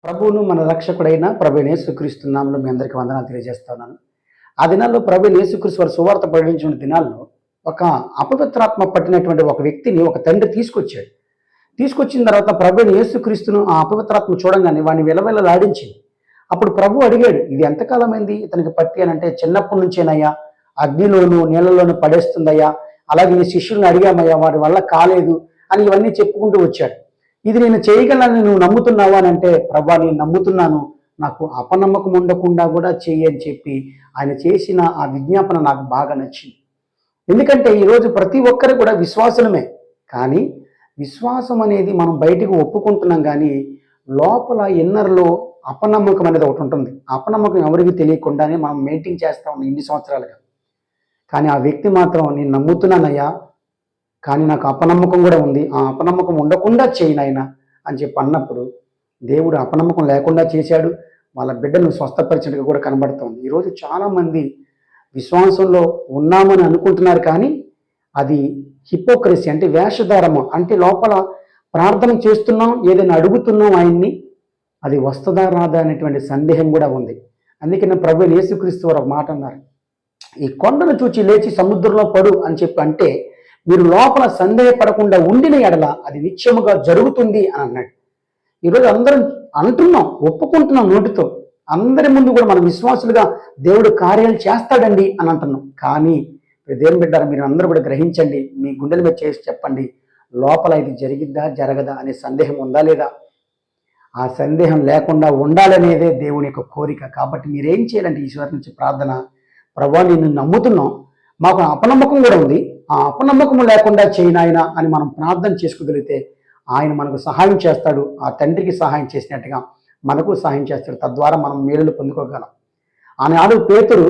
ప్రభువును మన రక్షకుడైన ప్రభువైన యేసుక్రీస్తు నామములో మీ అందరికీ వందనాలు తెలియజేస్తున్నాను. ఆ దినాల్లో ప్రభువైన యేసుక్రీస్తు వారు సువార్త ప్రకటించిన దినాల్లో ఒక అపవిత్రాత్మ పట్టినటువంటి ఒక వ్యక్తిని ఒక తండ్రి తీసుకొచ్చాడు. తీసుకొచ్చిన తర్వాత ప్రభువైన యేసుక్రీస్తును ఆ అపవిత్రాత్మ చూడంగానే వాడిని విలవిలలాడించింది. అప్పుడు ప్రభు అడిగాడు, ఇది ఎంతకాలమైంది ఇతనికి పట్టి అని అంటే, చిన్నప్పటి నుంచేనయ్యా, అగ్నిలోను నీళ్ళలోను పడేస్తుందయ్యా, అలాగే నీ శిష్యుల్ని అడిగామయ్యా, వాడి వల్ల కాలేదు అని ఇవన్నీ చెప్పుకుంటూ వచ్చాడు. ఇది నేను చేయగలనని నువ్వు నమ్ముతున్నావా అని అంటే, ప్రభా నేను నమ్ముతున్నాను, నాకు అపనమ్మకం ఉండకుండా కూడా చెయ్యి అని చెప్పి ఆయన చేసిన ఆ విజ్ఞాపన నాకు బాగా నచ్చింది. ఎందుకంటే ఈరోజు ప్రతి ఒక్కరు కూడా విశ్వాసమే, కానీ విశ్వాసం అనేది మనం బయటకు ఒప్పుకుంటున్నాం, కానీ లోపల ఇన్నర్లో అపనమ్మకం అనేది ఒకటి ఉంటుంది. అపనమ్మకం ఎవరికి తెలియకుండానే మనం మెయింటైన్ చేస్తా ఉన్నాం ఇన్ని సంవత్సరాలుగా. కానీ ఆ వ్యక్తి మాత్రం నేను నమ్ముతున్నానయ్యా, కానీ నాకు అపనమ్మకం కూడా ఉంది, ఆ అపనమ్మకం ఉండకుండా చేయి నాయనా అని చెప్పి అన్నప్పుడు దేవుడు అపనమ్మకం లేకుండా చేశాడు. వాళ్ళ బిడ్డను స్వస్థపరిచినట్టుగా కూడా కనబడుతుంది. ఈరోజు చాలామంది విశ్వాసంలో ఉన్నామని అనుకుంటున్నారు, కానీ అది హిపోక్రసీ అంటే వేషధారము. అంటే లోపల ప్రార్థన చేస్తున్నాం, ఏదైనా అడుగుతున్నాం ఆయన్ని, అది వస్తుందా రాదా అనేటువంటి సందేహం కూడా ఉంది. అందుకని ప్రభువైన యేసుక్రీస్తు వారు ఒక మాట అన్నారు, ఈ కొండను చూచి లేచి సముద్రంలో పడు అని చెప్పి అంటే, మీరు లోపల సందేహపడకుండా ఉండిన ఎడల అది నిత్యముగా జరుగుతుంది అని అన్నాడు. ఈరోజు అందరం అంటున్నాం, ఒప్పుకుంటున్నాం నోటితో, అందరి ముందు కూడా మనం విశ్వాసులుగా దేవుడు కార్యాలు చేస్తాడండి అని అంటున్నాం. కానీ దేవుని బిడ్డారా, మీరు అందరూ కూడా గ్రహించండి, మీ గుండెల మీద చేసి చెప్పండి, లోపల ఇది జరిగిద్దా జరగదా అనే సందేహం ఉందా లేదా? ఆ సందేహం లేకుండా ఉండాలనేదే దేవుని యొక్క కోరిక. కాబట్టి మీరేం చేయాలంటే ఈశ్వరు నుంచి ప్రార్థన, ప్రభువా నిన్ను నమ్ముతున్నాం, మాకు అపనమ్మకం కూడా ఉంది, ఆ అపనమ్మకం లేకుండా చేయనాయన అని మనం ప్రార్థన చేసుకోగలిగితే ఆయన మనకు సహాయం చేస్తాడు. ఆ తండ్రికి సహాయం చేసినట్టుగా మనకు సహాయం చేస్తాడు. తద్వారా మనం మేలులు పొందుకోగలం. ఆనాడు పేతురు,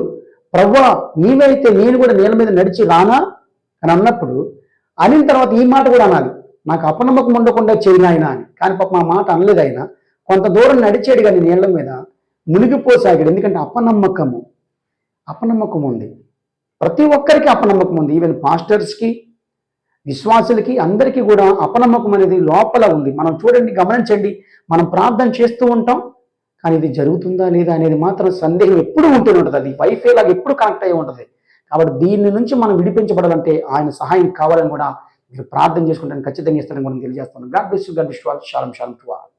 ప్రభువా నీవైతే నేను కూడా నీళ్ళ మీద నడిచి రానా అని అన్నప్పుడు, అనిన తర్వాత ఈ మాట కూడా అనాలి, నాకు అపనమ్మకం ఉండకుండా చేయనాయన అని. కానీ పాప మా మాట అనలేదు. ఆయన కొంత దూరం నడిచాడు, కానీ నీళ్ళ మీద మునిగిపోసాగాడు. ఎందుకంటే అపనమ్మకం ఉంది. ప్రతి ఒక్కరికి అపనమ్మకం ఉంది. ఈవెన్ పాస్టర్స్కి, విశ్వాసులకి, అందరికీ కూడా అపనమ్మకం అనేది లోపల ఉంది. మనం చూడండి, గమనించండి, మనం ప్రార్థన చేస్తూ ఉంటాం, కానీ ఇది జరుగుతుందా లేదా అనేది మాత్రం సందేహం ఎప్పుడు ఉంటూనే ఉంటుంది. అది వైఫై లాగా ఎప్పుడు కనెక్ట్ అయి ఉంటుంది. కాబట్టి దీని నుంచి మనం విడిపించబడాలంటే ఆయన సహాయం కావాలని కూడా మీరు ప్రార్థన చేసుకుంటాను, ఖచ్చితంగా ఇస్తారని కూడా తెలియజేస్తున్నాను. God bless you, God bless you all. షాሎም షాሎም to all.